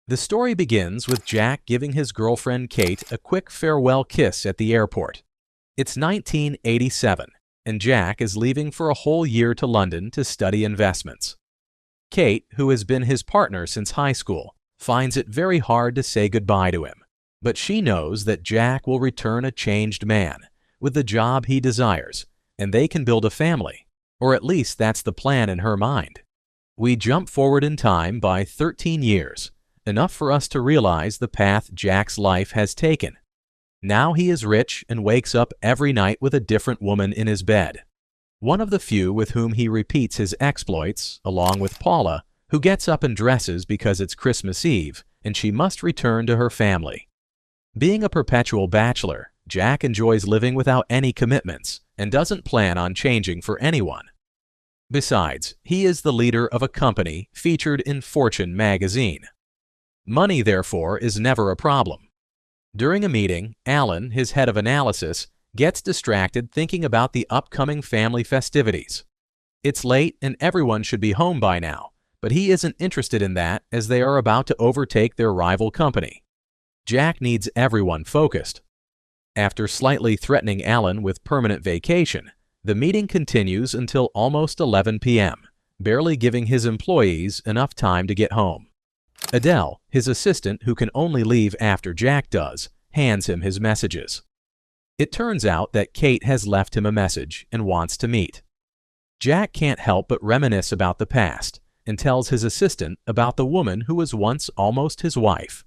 The story begins with Jack giving his girlfriend Kate a quick farewell kiss at the airport. It's 1987, and Jack is leaving for a whole year to London to study investments. Kate, who has been his partner since high school, finds it very hard to say goodbye to him, but she knows that Jack will return a changed man, with the job he desires, and they can build a family, or at least that's the plan in her mind. We jump forward in time by 13 years, enough for us to realize the path Jack's life has taken. Now he is rich and wakes up every night with a different woman in his bed. One of the few with whom he repeats his exploits, along with Paula, who gets up and dresses because it's Christmas Eve and she must return to her family. Being a perpetual bachelor, Jack enjoys living without any commitments and doesn't plan on changing for anyone. Besides, he is the leader of a company featured in Fortune magazine. Money, therefore, is never a problem. During a meeting, Alan, his head of analysis, gets distracted thinking about the upcoming family festivities. It's late and everyone should be home by now, but he isn't interested in that as they are about to overtake their rival company. Jack needs everyone focused. After slightly threatening Alan with permanent vacation, the meeting continues until almost 11 p.m., barely giving his employees enough time to get home. Adele, his assistant who can only leave after Jack does, hands him his messages. It turns out that Kate has left him a message and wants to meet. Jack can't help but reminisce about the past and tells his assistant about the woman who was once almost his wife.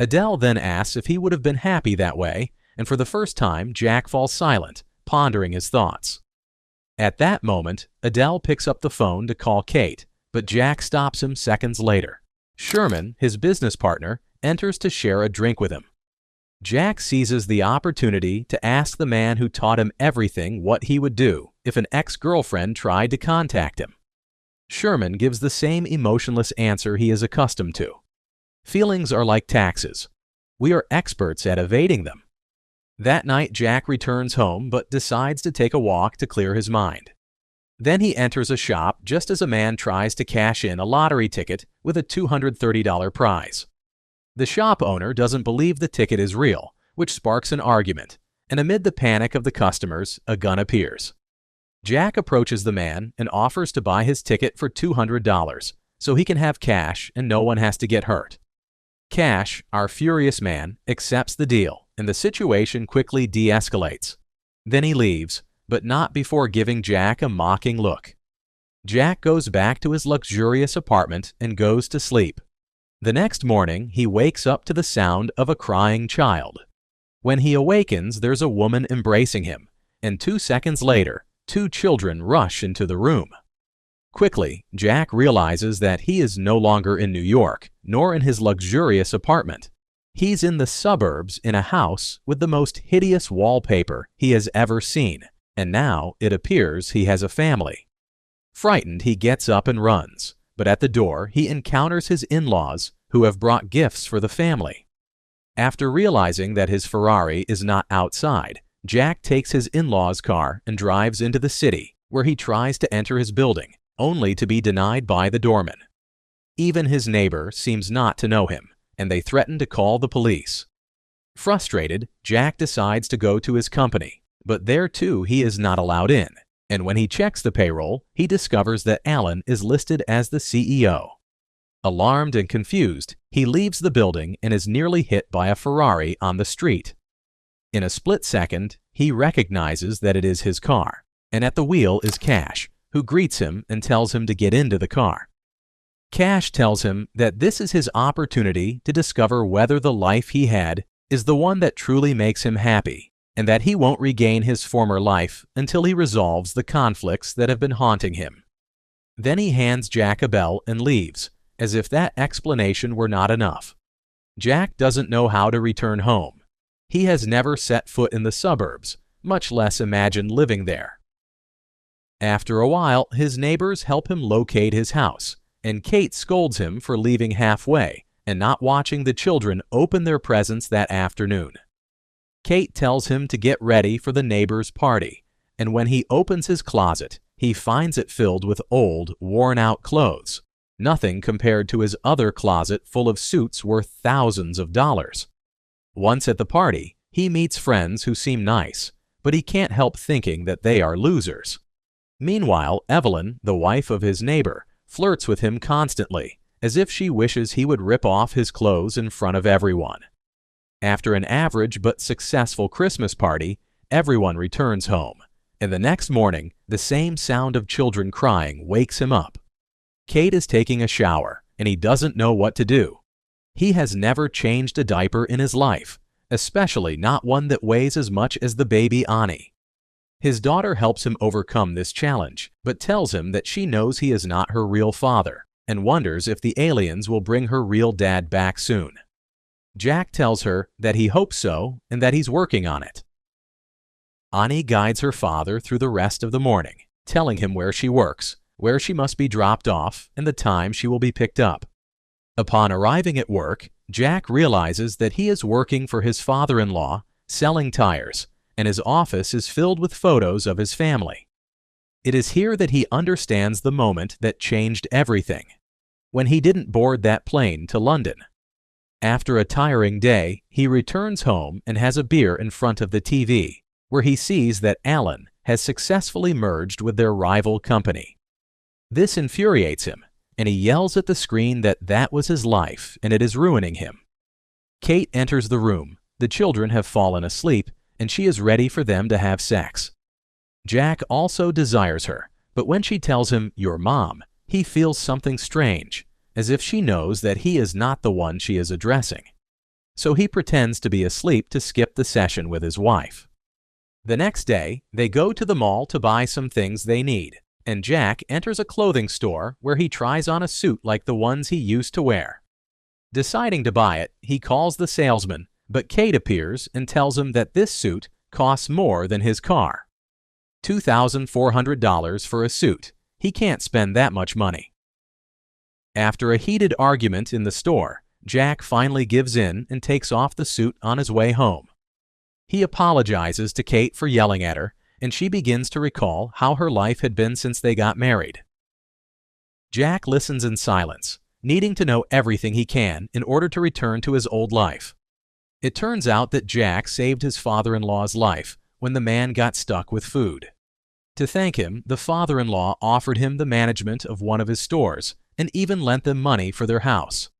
Adele then asks if he would have been happy that way, and for the first time, Jack falls silent, pondering his thoughts. At that moment, Adele picks up the phone to call Kate, but Jack stops him seconds later. Sherman, his business partner, enters to share a drink with him. Jack seizes the opportunity to ask the man who taught him everything what he would do if an ex-girlfriend tried to contact him. Sherman gives the same emotionless answer he is accustomed to. Feelings are like taxes. We are experts at evading them. That night, Jack returns home but decides to take a walk to clear his mind. Then he enters a shop just as a man tries to cash in a lottery ticket with a $230 prize. The shop owner doesn't believe the ticket is real, which sparks an argument, and amid the panic of the customers, a gun appears. Jack approaches the man and offers to buy his ticket for $200 so he can have cash and no one has to get hurt. Cash, our furious man, accepts the deal, and the situation quickly de-escalates. Then he leaves, but not before giving Jack a mocking look. Jack goes back to his luxurious apartment and goes to sleep. The next morning, he wakes up to the sound of a crying child. When he awakens, there's a woman embracing him, and 2 seconds later, 2 children rush into the room. Quickly, Jack realizes that he is no longer in New York, nor in his luxurious apartment. He's in the suburbs in a house with the most hideous wallpaper he has ever seen, and now it appears he has a family. Frightened, he gets up and runs, but at the door he encounters his in-laws who have brought gifts for the family. After realizing that his Ferrari is not outside, Jack takes his in-laws' car and drives into the city, where he tries to enter his building, only to be denied by the doorman. Even his neighbor seems not to know him, and they threaten to call the police. Frustrated, Jack decides to go to his company, but there too he is not allowed in, and when he checks the payroll, he discovers that Alan is listed as the CEO. Alarmed and confused, he leaves the building and is nearly hit by a Ferrari on the street. In a split second, he recognizes that it is his car, and at the wheel is Cash, who greets him and tells him to get into the car. Cash tells him that this is his opportunity to discover whether the life he had is the one that truly makes him happy, and that he won't regain his former life until he resolves the conflicts that have been haunting him. Then he hands Jack a bell and leaves, as if that explanation were not enough. Jack doesn't know how to return home. He has never set foot in the suburbs, much less imagined living there. After a while, his neighbors help him locate his house, and Kate scolds him for leaving halfway and not watching the children open their presents that afternoon. Kate tells him to get ready for the neighbor's party, and when he opens his closet, he finds it filled with old, worn-out clothes. nothing compared to his other closet full of suits worth thousands of dollars. Once at the party, he meets friends who seem nice, but he can't help thinking that they are losers. Meanwhile, Evelyn, the wife of his neighbor, flirts with him constantly, as if she wishes he would rip off his clothes in front of everyone. After an average but successful Christmas party, everyone returns home, and the next morning, the same sound of children crying wakes him up. Kate is taking a shower, and he doesn't know what to do. He has never changed a diaper in his life, especially not one that weighs as much as the baby Ani. His daughter helps him overcome this challenge, but tells him that she knows he is not her real father, and wonders if the aliens will bring her real dad back soon. Jack tells her that he hopes so and that he's working on it. Ani guides her father through the rest of the morning, telling him where she works, where she must be dropped off, and the time she will be picked up. Upon arriving at work, Jack realizes that he is working for his father-in-law, selling tires, and his office is filled with photos of his family. It is here that he understands the moment that changed everything, when he didn't board that plane to London. After a tiring day, he returns home and has a beer in front of the TV, where he sees that Alan has successfully merged with their rival company. This infuriates him, and he yells at the screen that that was his life and it is ruining him. Kate enters the room. The children have fallen asleep, and she is ready for them to have sex. Jack also desires her, but when she tells him, "Your mom," he feels something strange, as if she knows that he is not the one she is addressing. So he pretends to be asleep to skip the session with his wife. The next day, they go to the mall to buy some things they need, and Jack enters a clothing store where he tries on a suit like the ones he used to wear. Deciding to buy it, he calls the salesman, but Kate appears and tells him that this suit costs more than his car. $2,400 for a suit. He can't spend that much money. After a heated argument in the store, Jack finally gives in and takes off the suit on his way home. He apologizes to Kate for yelling at her, and she begins to recall how her life had been since they got married. Jack listens in silence, needing to know everything he can in order to return to his old life. It turns out that Jack saved his father-in-law's life when the man got stuck with food. To thank him, the father-in-law offered him the management of one of his stores and even lent them money for their house.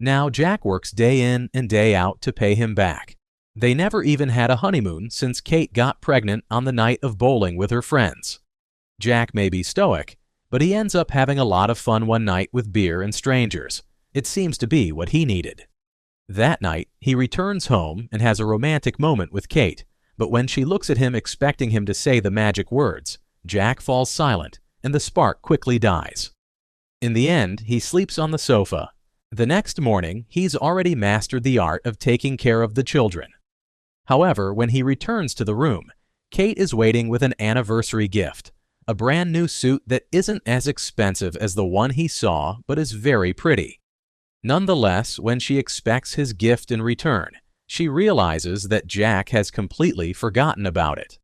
Now Jack works day in and day out to pay him back. They never even had a honeymoon since Kate got pregnant on the night of bowling with her friends. Jack may be stoic, but he ends up having a lot of fun one night with beer and strangers. It seems to be what he needed. That night, he returns home and has a romantic moment with Kate, but when she looks at him expecting him to say the magic words, Jack falls silent and the spark quickly dies. In the end, he sleeps on the sofa. The next morning, he's already mastered the art of taking care of the children. However, when he returns to the room, Kate is waiting with an anniversary gift, a brand new suit that isn't as expensive as the one he saw but is very pretty. Nonetheless, when she expects his gift in return, she realizes that Jack has completely forgotten about it.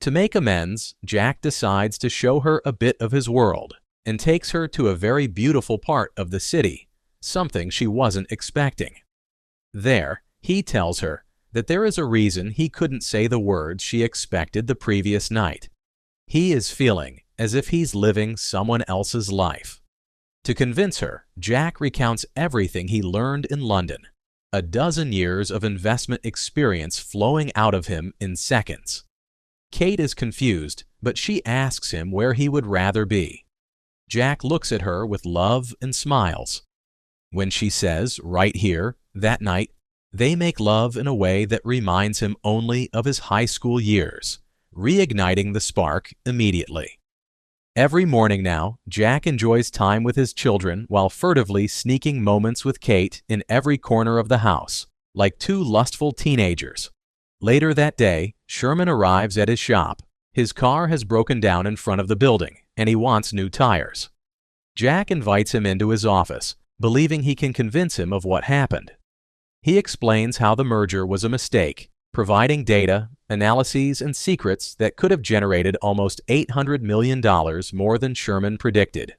To make amends, Jack decides to show her a bit of his world and takes her to a very beautiful part of the city, something she wasn't expecting. There, he tells her that there is a reason he couldn't say the words she expected the previous night. He is feeling as if he's living someone else's life. To convince her, Jack recounts everything he learned in London, a dozen years of investment experience flowing out of him in seconds. Kate is confused, but she asks him where he would rather be. Jack looks at her with love and smiles. When she says, "right here," that night, they make love in a way that reminds him only of his high school years, reigniting the spark immediately. Every morning now, Jack enjoys time with his children while furtively sneaking moments with Kate in every corner of the house, like two lustful teenagers. Later that day, Sherman arrives at his shop. His car has broken down in front of the building, and he wants new tires. Jack invites him into his office, believing he can convince him of what happened. He explains how the merger was a mistake, providing data, analyses, and secrets that could have generated almost $800 million more than Sherman predicted.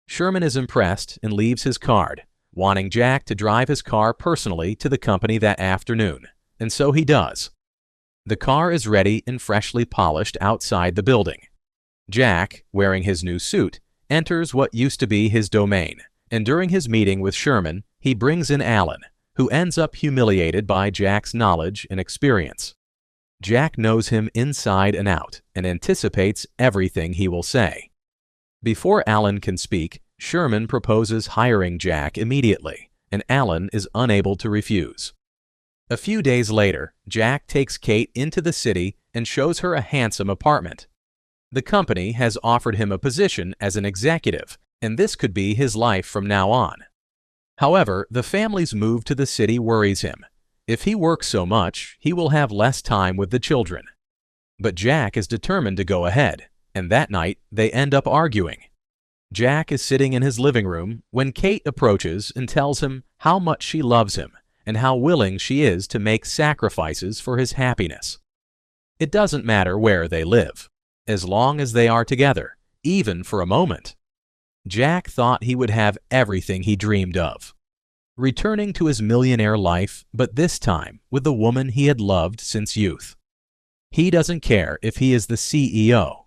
Sherman is impressed and leaves his card, wanting Jack to drive his car personally to the company that afternoon, and so he does. The car is ready and freshly polished outside the building. Jack, wearing his new suit, enters what used to be his domain, and during his meeting with Sherman, he brings in Alan, who ends up humiliated by Jack's knowledge and experience. Jack knows him inside and out and anticipates everything he will say. Before Alan can speak, Sherman proposes hiring Jack immediately, and Alan is unable to refuse. A few days later, Jack takes Kate into the city and shows her a handsome apartment. The company has offered him a position as an executive, and this could be his life from now on. However, the family's move to the city worries him. If he works so much, he will have less time with the children. But Jack is determined to go ahead, and that night they end up arguing. Jack is sitting in his living room when Kate approaches and tells him how much she loves him and how willing she is to make sacrifices for his happiness. It doesn't matter where they live, as long as they are together, even for a moment. Jack thought he would have everything he dreamed of. Returning to his millionaire life, but this time with the woman he had loved since youth. He doesn't care if he is the CEO.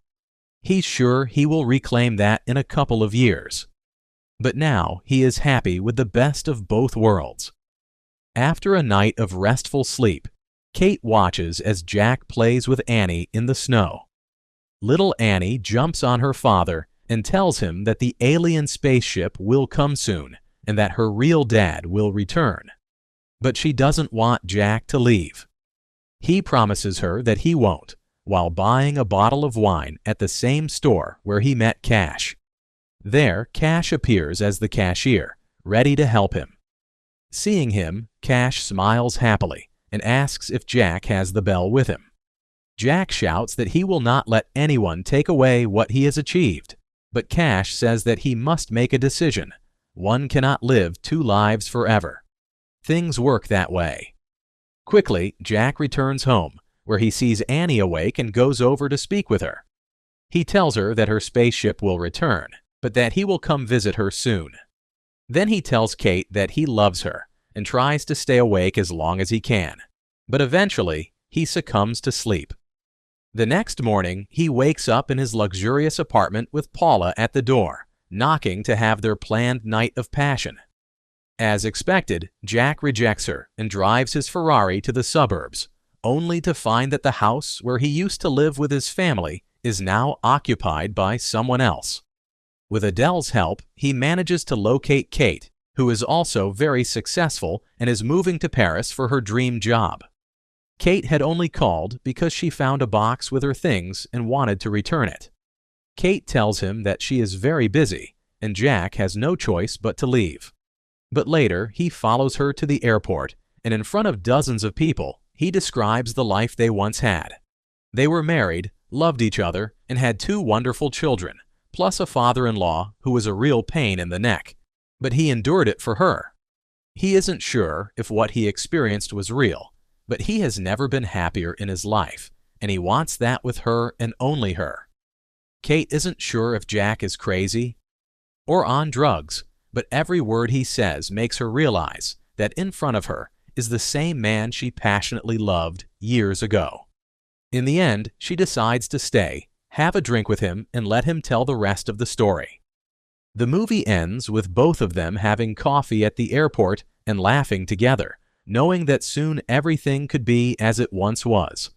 He's sure he will reclaim that in a couple of years. But now he is happy with the best of both worlds. After a night of restful sleep, Kate watches as Jack plays with Annie in the snow. Little Annie jumps on her father and tells him that the alien spaceship will come soon and that her real dad will return. But she doesn't want Jack to leave. He promises her that he won't, while buying a bottle of wine at the same store where he met Cash. There, Cash appears as the cashier, ready to help him. Seeing him, Cash smiles happily and asks if Jack has the bell with him. Jack shouts that he will not let anyone take away what he has achieved, but Cash says that he must make a decision. One cannot live two lives forever. Things work that way. Quickly, Jack returns home, where he sees Annie awake and goes over to speak with her. He tells her that her spaceship will return, but that he will come visit her soon. Then he tells Kate that he loves her and tries to stay awake as long as he can, but eventually he succumbs to sleep. The next morning, he wakes up in his luxurious apartment with Paula at the door, knocking to have their planned night of passion. As expected, Jack rejects her and drives his Ferrari to the suburbs, only to find that the house where he used to live with his family is now occupied by someone else. With Adele's help, he manages to locate Kate, who is also very successful and is moving to Paris for her dream job. Kate had only called because she found a box with her things and wanted to return it. Kate tells him that she is very busy, and Jack has no choice but to leave. But later, he follows her to the airport, and in front of dozens of people, he describes the life they once had. They were married, loved each other, and had 2 wonderful children, plus a father-in-law who was a real pain in the neck. But he endured it for her. He isn't sure if what he experienced was real, but he has never been happier in his life, and he wants that with her and only her. Kate isn't sure if Jack is crazy or on drugs, but every word he says makes her realize that in front of her is the same man she passionately loved years ago. In the end, she decides to stay, have a drink with him, and let him tell the rest of the story. The movie ends with both of them having coffee at the airport and laughing together, knowing that soon everything could be as it once was.